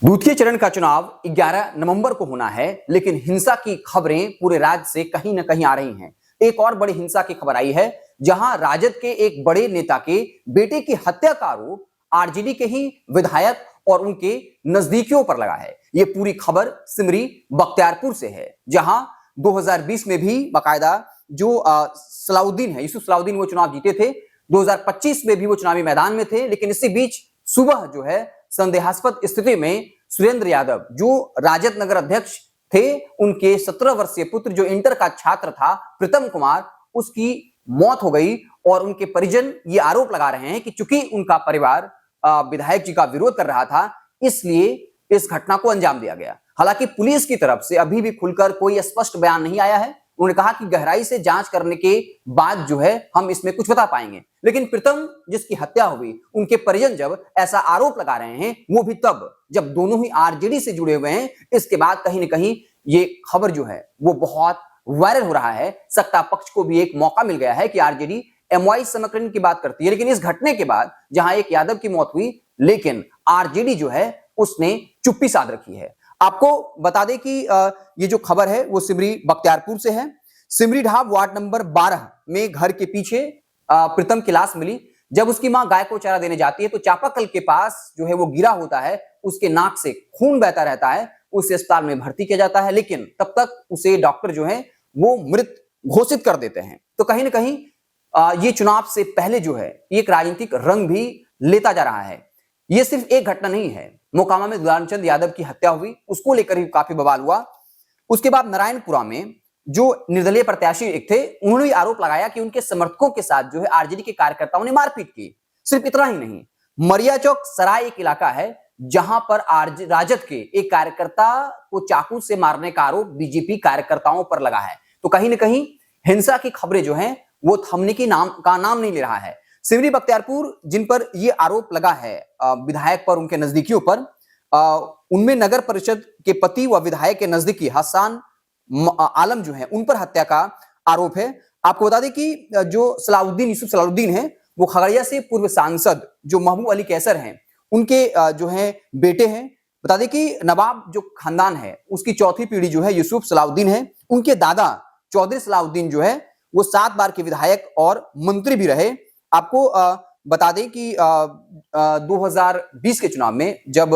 द्वितीय चरण का चुनाव 11 नवंबर को होना है, लेकिन हिंसा की खबरें पूरे राज्य से कहीं न कहीं आ रही हैं। एक और बड़ी हिंसा की खबर आई है, जहां राजद के एक बड़े नेता के बेटे की हत्या का आरोप आरजेडी के ही विधायक और उनके नजदीकियों पर लगा है। ये पूरी खबर सिमरी बख्तियारपुर से है, जहां 2020 में भी बाकायदा जो सलाउद्दीन है, यूसुफ सलाउद्दीन, वो चुनाव जीते थे। 2025 में भी वो चुनावी मैदान में थे, लेकिन इसी बीच सुबह जो है संदेहास्पद स्थिति में सुरेंद्र यादव, जो राजद नगर अध्यक्ष थे, उनके 17 वर्षीय पुत्र जो इंटर का छात्र था प्रीतम कुमार, उसकी मौत हो गई। और उनके परिजन ये आरोप लगा रहे हैं कि चूंकि उनका परिवार विधायक जी का विरोध कर रहा था, इसलिए इस घटना को अंजाम दिया गया। हालांकि पुलिस की तरफ से अभी भी खुलकर कोई स्पष्ट बयान नहीं आया है। उन्होंने कहा कि गहराई से जांच करने के बाद जो है हम इसमें कुछ बता पाएंगे। लेकिन प्रीतम जिसकी हत्या हुई, उनके परिजन जब ऐसा आरोप लगा रहे हैं, वो भी तब जब दोनों ही आरजेडी से जुड़े हुए हैं। इसके बाद कहीं ना कहीं ये खबर जो है वो बहुत वायरल हो रहा है। सत्ता पक्ष को भी एक मौका मिल गया है कि आरजेडी एमवाई समीकरण की बात करती है, लेकिन इस घटने के बाद जहां एक यादव की मौत हुई, लेकिन आरजेडी जो है उसने चुप्पी साध रखी है। आपको बता दें कि ये जो खबर है वो सिमरी बख्तियारपुर से है। सिमरी ढाब वार्ड नंबर 12 में घर के पीछे प्रीतम की लाश मिली। जब उसकी मां गाय को चारा देने जाती है तो चापाकल के पास जो है वो गिरा होता है, उसके नाक से खून बहता रहता है। उसे अस्पताल में भर्ती किया जाता है, लेकिन तब तक उसे डॉक्टर जो है वो मृत घोषित कर देते हैं। तो कहीं ना कहीं ये चुनाव से पहले जो है एक राजनीतिक रंग भी लेता जा रहा है। ये सिर्फ एक घटना नहीं है। मोकामा में दुलारचंद यादव की हत्या हुई, उसको लेकर भी काफी बवाल हुआ। उसके बाद नारायणपुरा में जो निर्दलीय प्रत्याशी एक थे, उन्होंने आरोप लगाया कि उनके समर्थकों के साथ जो है आरजेडी के कार्यकर्ताओं ने मारपीट की। सिर्फ इतना ही नहीं, मरिया चौक सराय एक इलाका है जहां पर राजद के एक कार्यकर्ता को चाकू से मारने का आरोप बीजेपी कार्यकर्ताओं पर लगा है। तो कहीं ना कहीं हिंसा की खबरें जो हैं वो थमने की नाम नहीं ले रहा है। सिमरी बख्तियारपुर जिन पर ये आरोप लगा है विधायक पर, उनके नजदीकियों पर, उनमें नगर परिषद के पति व विधायक के नजदीकी हसन आलम जो है, उन पर हत्या का आरोप है। आपको बता दें कि जो सलाउद्दीन, यूसुफ सलाउद्दीन है, वो खगड़िया से पूर्व सांसद जो महबूब अली कैसर हैं, उनके जो है बेटे हैं। बता दें कि नवाब जो खानदान है उसकी चौथी पीढ़ी जो है यूसुफ सलाउद्दीन है। उनके दादा चौधरी सलाउद्दीन जो है वो 7 बार के विधायक और मंत्री भी रहे। आपको बता दें कि 2020 के चुनाव में जब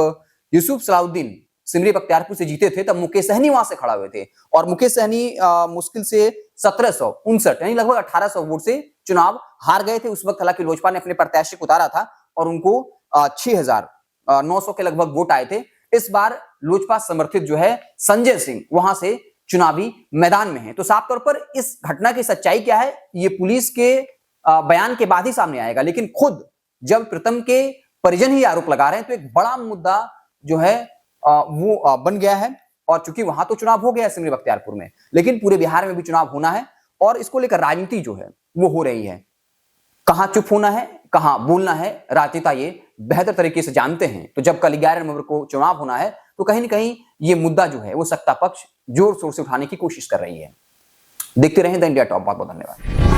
यूसुफ सलाउद्दीन सिमरी बख्तियारपुर से जीते थे, तब मुकेश सहनी वहां से खड़ा हुए थे और मुकेश सहनी मुश्किल से 1759 यानी लगभग 1800 वोट से चुनाव हार गए थे। उस वक्त हालांकि लोजपा ने अपने प्रत्याशी को उतारा था और उनको 6900 के लगभग वोट आए थे। इस बार लोजपा समर्थित जो है संजय सिंह वहां से चुनावी मैदान में है। तो साफ तौर पर इस घटना की सच्चाई क्या है, ये पुलिस के बयान के बाद ही सामने आएगा। लेकिन खुद जब प्रीतम के परिजन ही आरोप लगा रहे हैं तो एक बड़ा मुद्दा जो है वो बन गया है। और चूंकि वहां तो चुनाव हो गया है सिमरी बख्तियारपुर में, लेकिन पूरे बिहार में भी चुनाव होना है और इसको लेकर राजनीति जो है वो हो रही है। कहां चुप होना है, कहां बोलना है, राजनेता ये बेहतर तरीके से जानते हैं। तो जब कल 11 नवंबर को चुनाव होना है तो कहीं ना कहीं ये मुद्दा जो है वो सत्ता पक्ष जोर शोर से उठाने की कोशिश कर रही है। देखते रहें द इंडिया टॉप। बहुत बहुत धन्यवाद।